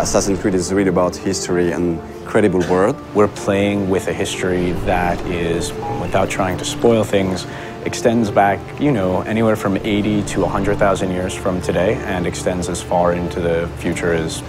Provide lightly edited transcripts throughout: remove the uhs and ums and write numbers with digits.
Assassin's Creed is really about history and credible world. We're playing with a history that is, without trying to spoil things, extends back, anywhere from 80 to 100,000 years from today and extends as far into the future as,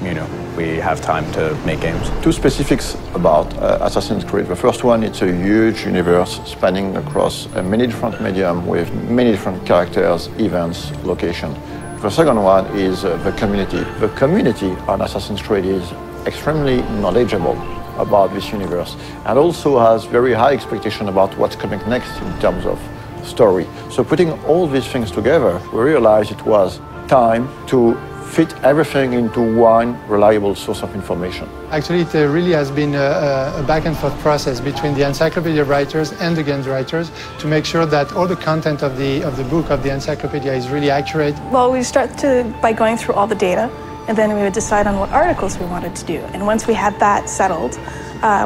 we have time to make games. Two specifics about Assassin's Creed. The first one, it's a huge universe spanning across many different mediums with many different characters, events, locations. The second one is the community. The community on Assassin's Creed is extremely knowledgeable about this universe and also has very high expectation about what's coming next in terms of story. So putting all these things together, we realized it was time to fit everything into one reliable source of information. Actually, it really has been a back and forth process between the Encyclopedia writers and the games writers to make sure that all the content of the book, of the Encyclopedia, is really accurate. Well, we start by going through all the data, and then we would decide on what articles we wanted to do. And once we had that settled,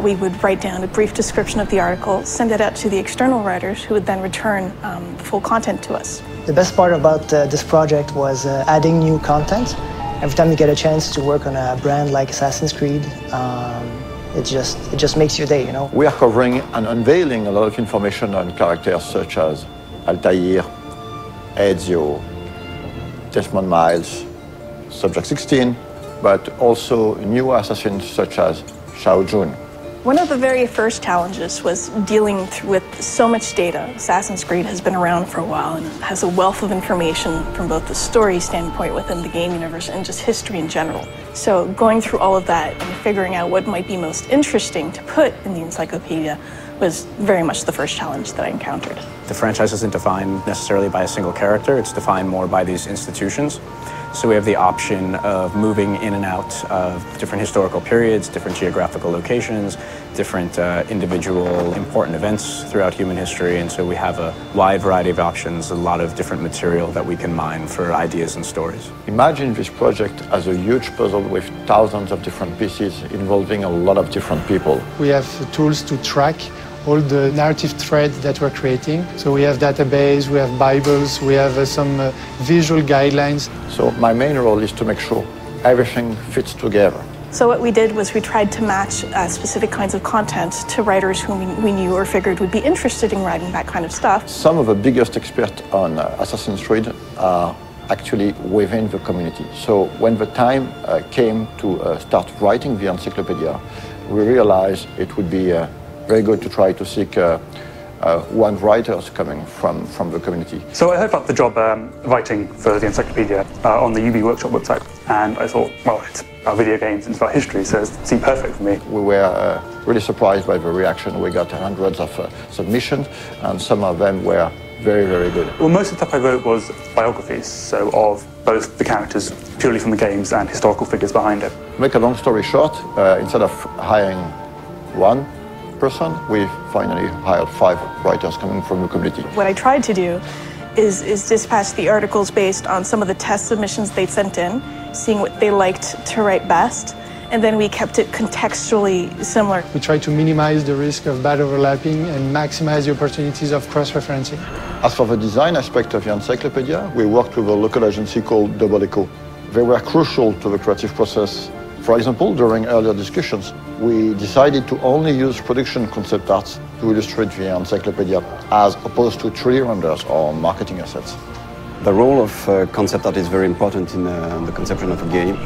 we would write down a brief description of the article, send it out to the external writers, who would then return the full content to us. The best part about this project was adding new content. Every time you get a chance to work on a brand like Assassin's Creed, it just makes your day, We are covering and unveiling a lot of information on characters such as Altair, Ezio, Desmond Miles, Subject 16, but also new assassins such as Shao Jun. One of the very first challenges was dealing with so much data. Assassin's Creed has been around for a while and has a wealth of information from both the story standpoint within the game universe and just history in general. So going through all of that and figuring out what might be most interesting to put in the encyclopedia was very much the first challenge that I encountered. The franchise isn't defined necessarily by a single character, it's defined more by these institutions. So we have the option of moving in and out of different historical periods, different geographical locations, different individual important events throughout human history. And so we have a wide variety of options, a lot of different material that we can mine for ideas and stories. Imagine this project as a huge puzzle with thousands of different pieces involving a lot of different people. We have tools to track all the narrative threads that we're creating. So we have database, we have Bibles, we have some visual guidelines. So my main role is to make sure everything fits together. So what we did was we tried to match specific kinds of content to writers whom we knew or figured would be interested in writing that kind of stuff. Some of the biggest experts on Assassin's Creed are actually within the community. So when the time came to start writing the encyclopedia, we realized it would be very good to try to seek one writers coming from the community. So I heard about the job writing for the Encyclopedia on the UB Workshop website, and I thought, well, it's about video games and it's about history, so it seemed perfect for me. We were really surprised by the reaction. We got hundreds of submissions, and some of them were very, very good. Well, most of the stuff I wrote was biographies, so of both the characters purely from the games and historical figures behind it. Make a long story short, instead of hiring one person, we finally hired 5 writers coming from the community. What I tried to do is dispatch the articles based on some of the test submissions they'd sent in, seeing what they liked to write best, and then we kept it contextually similar. We tried to minimize the risk of bad overlapping and maximize the opportunities of cross-referencing. As for the design aspect of the encyclopedia, we worked with a local agency called Double Echo. They were crucial to the creative process. For example, during earlier discussions, we decided to only use production concept arts to illustrate the encyclopedia as opposed to 3D renders or marketing assets. The role of concept art is very important in the conception of a game.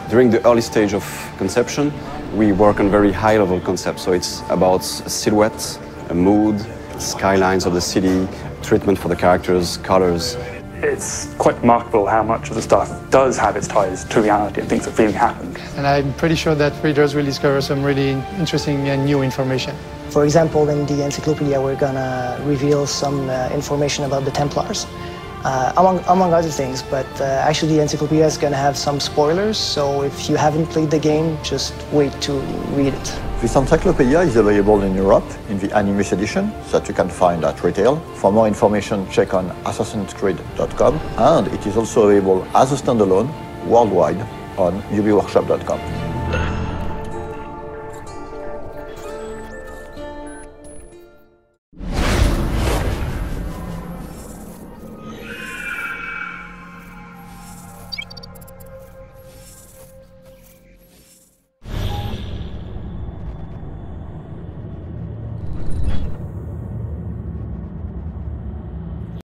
During the early stage of conception, we work on very high-level concepts. So it's about silhouette, a mood, skylines of the city, treatment for the characters, colors. It's quite remarkable how much of the stuff does have its ties to reality and things that really happened. And I'm pretty sure that readers will discover some really interesting and new information. For example, in the encyclopedia, we're gonna reveal some information about the Templars, among other things, but actually the encyclopedia is gonna have some spoilers, so if you haven't played the game, just wait to read it. This encyclopedia is available in Europe in the Animus edition that you can find at retail. For more information, check on assassinscreed.com, and it is also available as a standalone worldwide on ubworkshop.com.